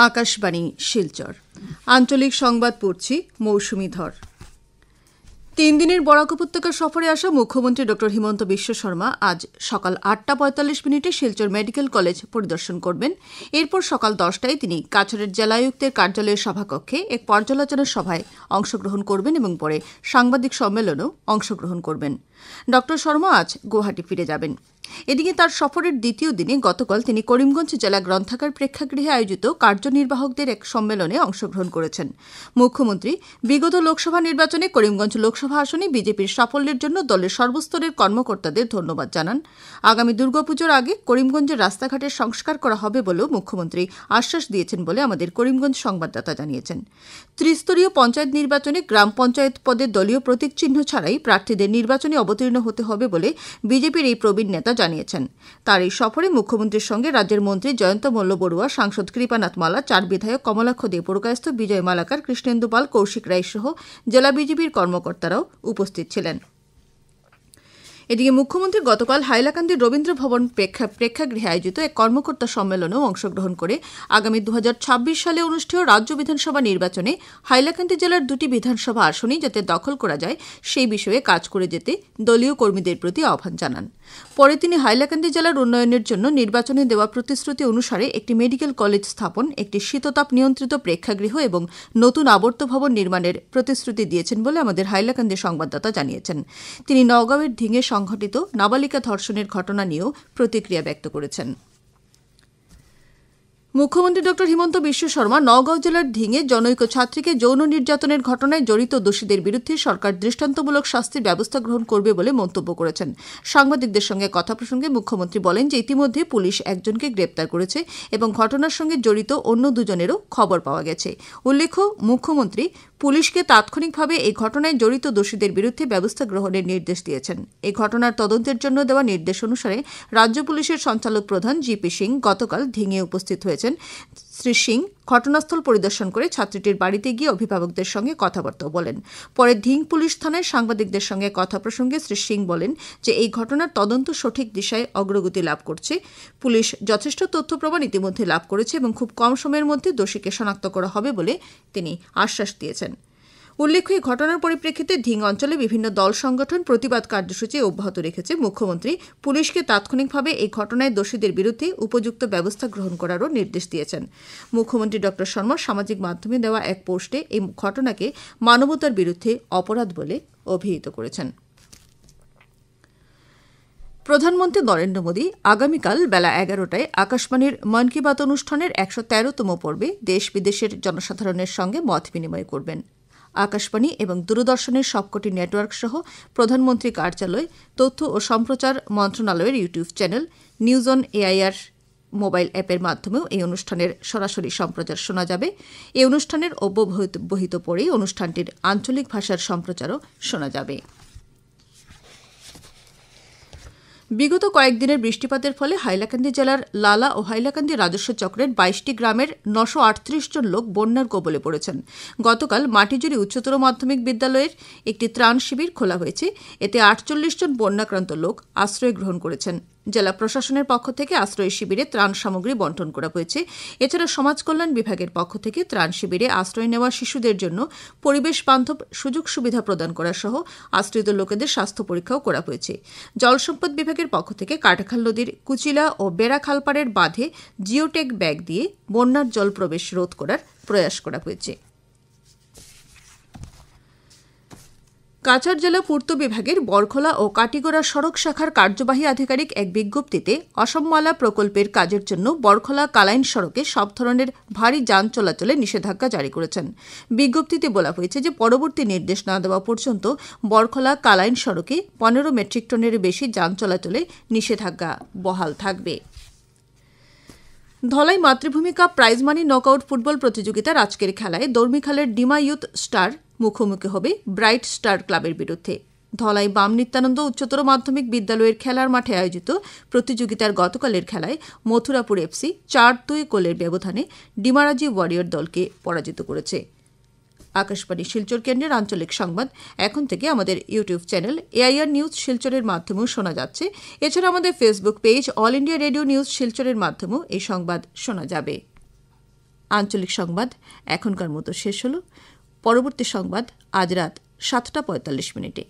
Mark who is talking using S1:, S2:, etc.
S1: আকাশবাণী শিলচর আঞ্চলিক সংবাদ পড়ছি মৌসুমী ধর। 3 দিনের বরাক উপত্যকা সফরে আসা মুখ্যমন্ত্রী ড হিমন্ত বিশ্ব শর্মা আজ সকাল 8:45 শিলচর মেডিকেল কলেজ পরিদর্শন করবেন। এরপর সকাল 10টায় তিনি কাছাড়ের জেলায়ুক্তের কার্যালয়ের সভাকক্ষে এক পর্যালোচনা সভায় অংশগ্রহণ করবেন এবং পরে সাংবাদিক সম্মেলনেও অংশগ্রহণ করবেন। ড শর্মা আজ গুয়াহাটি ফিরে যাবেন। এদিকে তার সফরের দ্বিতীয় দিনে গতকাল তিনি করিমগঞ্জ জেলা গ্রন্থাগার প্রেক্ষাগৃহে আয়োজিত কার্যনির্বাহকদের এক সম্মেলনে অংশগ্রহণ করেছেন। মুখ্যমন্ত্রী বিগত লোকসভা নির্বাচনে করিমগঞ্জ লোকসভা আসনে বিজেপির সাফল্যের জন্য দলের সর্বস্তরের কর্মকর্তাদের ধন্যবাদ জানান। আগামী দুর্গাপুজোর আগে করিমগঞ্জের রাস্তাঘাটের সংস্কার করা হবে বলেও মুখ্যমন্ত্রী আশ্বাস দিয়েছেন বলে আমাদের করিমগঞ্জ সংবাদদাতা জানিয়েছেন। ত্রিস্তরীয় পঞ্চায়েত নির্বাচনে গ্রাম পঞ্চায়েত পদে দলীয় প্রতীক চিহ্ন ছাড়াই প্রার্থীদের নির্বাচনে অবতীর্ণ হতে হবে বলে বিজেপির এই প্রবীণ নেতা জানিয়েছেন। তার এই সফরে মুখ্যমন্ত্রীর সঙ্গে রাজ্যের মন্ত্রী জয়ন্ত মল্ল বড়ুয়া, সাংসদ কৃপানাথ মালা, 4 বিধায়ক কমলাক্ষ দে, পুরকায়স্থ বিজয় মালাকার, কৃষ্ণেন্দু পাল, কৌশিক রায় সহ জেলা বিজেপির কর্মকর্তারাও উপস্থিত ছিলেন। এদিকে মুখ্যমন্ত্রী গতকাল হাইলাকান্দির রবীন্দ্র ভবন প্রেক্ষাগৃহে আয়োজিত এক কর্মকর্তা সম্মেলনেও অংশগ্রহণ করে আগামী 2026 সালে অনুষ্ঠেয় রাজ্য বিধানসভা নির্বাচনে হাইলাকান্দি জেলার 2টি বিধানসভা আসনই যাতে দখল করা যায় সেই বিষয়ে কাজ করে যেতে দলীয় কর্মীদের প্রতি আহ্বান জানান। পরে তিনি হাইলাকান্দি জেলার উন্নয়নের জন্য নির্বাচনে দেওয়া প্রতিশ্রুতি অনুসারে একটি মেডিকেল কলেজ স্থাপন, একটি শীততাপ নিয়ন্ত্রিত প্রেক্ষাগৃহ এবং নতুন আবর্ত ভবন নির্মাণের প্রতিশ্রুতি দিয়েছেন বলে আমাদের হাইলাকান্দি সংবাদদাতা জানিয়েছেন। তিনি নওগাঁয়ের ধিঙে সংঘটিত নাবালিকা ধর্ষণের ঘটনা নিয়েও প্রতিক্রিয়া ব্যক্ত করেছেন। মুখ্যমন্ত্রী ড হিমন্ত বিশ্ব শর্মা নওগাঁও জেলার ধিঙে জনৈক ছাত্রীকে যৌন নির্যাতনের ঘটনায় জড়িত দোষীদের বিরুদ্ধে সরকার দৃষ্টান্তমূলক শাস্তির ব্যবস্থা গ্রহণ করবে বলে মন্তব্য করেছেন। সাংবাদিকদের সঙ্গে কথা প্রসঙ্গে মুখ্যমন্ত্রী বলেন যে ইতিমধ্যে পুলিশ একজনকে গ্রেপ্তার করেছে এবং ঘটনার সঙ্গে জড়িত অন্য দুজনেরও খবর পাওয়া গেছে। উল্লেখ্য, মুখ্যমন্ত্রী পুলিশকে তাৎক্ষণিকভাবে এই ঘটনায় জড়িত দোষীদের বিরুদ্ধে ব্যবস্থা গ্রহণের নির্দেশ দিয়েছেন। এই ঘটনার তদন্তের জন্য দেওয়া নির্দেশ অনুসারে রাজ্য পুলিশের সঞ্চালক প্রধান জিপি সিং গতকাল ধিঙে উপস্থিত হয়েছেন। শ্রী সিং ঘটনাস্থল পরিদর্শন করে ছাত্রীটির বাড়িতে গিয়ে অভিভাবকদের সঙ্গে কথাবার্তা বলেন। পরে ধিং পুলিশ থানায় সাংবাদিকদের সঙ্গে কথা প্রসঙ্গে শ্রী সিং বলেন যে এই ঘটনার তদন্ত সঠিক দিশায় অগ্রগতি লাভ করছে। পুলিশ যথেষ্ট তথ্য প্রমাণ ইতিমধ্যে লাভ করেছে এবং খুব কম সময়ের মধ্যে দোষীকে শনাক্ত করা হবে বলে তিনি আশ্বাস দিয়েছেন। উল্লেখ্য, এই ঘটনার পরিপ্রেক্ষিতে ধিং অঞ্চলে বিভিন্ন দল সংগঠন প্রতিবাদ কার্যসূচি অব্যাহত রেখেছে। মুখ্যমন্ত্রী পুলিশকে তাৎক্ষণিকভাবে এই ঘটনায় দোষীদের বিরুদ্ধে উপযুক্ত ব্যবস্থা গ্রহণ করারও নির্দেশ দিয়েছেন। মুখ্যমন্ত্রী ড শর্মা সামাজিক মাধ্যমে দেওয়া এক পোস্টে এই ঘটনাকে মানবতার বিরুদ্ধে অপরাধ বলে অভিহিত করেছেন। প্রধানমন্ত্রী নরেন্দ্র মোদী আগামীকাল বেলা 11টায় আকাশবাণীর মন কি বাত অনুষ্ঠানের 113তম পর্বে দেশ বিদেশের জনসাধারণের সঙ্গে মত বিনিময় করবেন। আকাশবাণী এবং দূরদর্শনের সবকটি নেটওয়ার্ক সহ প্রধানমন্ত্রী কার্যালয়, তথ্য ও সম্প্রচার মন্ত্রণালয়ের YouTube channel, news on AIR mobile অ্যাপের মাধ্যমেও এই অনুষ্ঠানের সরাসরি সম্প্রচার শোনা যাবে। এই অনুষ্ঠানের অব্যবহিত পরেই অনুষ্ঠানটির আঞ্চলিক ভাষার সম্প্রচারও শোনা যাবে। বিগত কয়েকদিনের বৃষ্টিপাতের ফলে হাইলাকান্দি জেলার লালা ও হাইলাকান্দি রাজস্ব চক্রের 22টি গ্রামের 938 জন লোক বন্যার কবলে পড়েছেন। গতকাল মাটিজুড়ি উচ্চতর মাধ্যমিক বিদ্যালয়ের একটি ত্রাণ শিবির খোলা হয়েছে। এতে 48 জন বন্যাক্রান্ত লোক আশ্রয় গ্রহণ করেছেন। জেলা প্রশাসনের পক্ষ থেকে আশ্রয় শিবিরে ত্রাণ সামগ্রী বণ্টন করা হয়েছে। এছাড়া সমাজ কল্যাণ বিভাগের পক্ষ থেকে ত্রাণ শিবিরে আশ্রয় নেওয়া শিশুদের জন্য পরিবেশ বান্ধব সুযোগ সুবিধা প্রদান করা সহ আশ্রিত লোকেদের স্বাস্থ্য পরীক্ষাও করা হয়েছে। জলসম্পদ বিভাগের পক্ষ থেকে কাটাখাল নদীর কুচিলা ও বেড়া খালপাড়ের বাঁধে জিওটেক ব্যাগ দিয়ে বন্যার জল প্রবেশ রোধ করার প্রয়াস করা হয়েছে। কাছাড় জেলা পূর্ত বিভাগের বরখোলা ও কাটিগড়া সড়ক শাখার কার্যবাহী আধিকারিক এক বিজ্ঞপ্তিতে অসমমালা প্রকল্পের কাজের জন্য বরখোলা কালাইন সড়কে সব ধরনের ভারী যান চলাচলে নিষেধাজ্ঞা জারি করেছেন। বিজ্ঞপ্তিতে বলা হয়েছে যে পরবর্তী নির্দেশ না দেওয়া পর্যন্ত বরখোলা কালাইন সড়কে 15 মেট্রিক টনের বেশি যান চলাচলে নিষেধাজ্ঞা বহাল থাকবে। ধলাই মাতৃভূমি cup prize money knockout football প্রতিযোগিতার আজকের খেলায় দর্মিখালের ডিমা ইউথ স্টার মুখোমুখি হবে ব্রাইট স্টার ক্লাবের বিরুদ্ধে। ধলাই বাম নিত্যানন্দ উচ্চতর মাধ্যমিক বিদ্যালয়ের খেলার মাঠে আয়োজিত প্রতিযোগিতার গতকালের খেলায় মথুরাপুর এফসি 4-2 গোলের ব্যবধানে ডিমারাজি ওয়ারিয়র দলকে পরাজিত করেছে। আকাশবাণী শিলচর কেন্দ্রের আঞ্চলিক সংবাদ এখন থেকে আমাদের ইউটিউব চ্যানেল এআইআর নিউজ শিলচরের মাধ্যমেও শোনা যাচ্ছে। এছাড়া আমাদের Facebook page all India radio news শিলচরের মাধ্যমেও এই সংবাদ শোনা যাবে। আঞ্চলিক সংবাদ এখনকার মতো শেষ হলো। পরবর্তী সংবাদ আজ রাত 7:45 মিনিটে।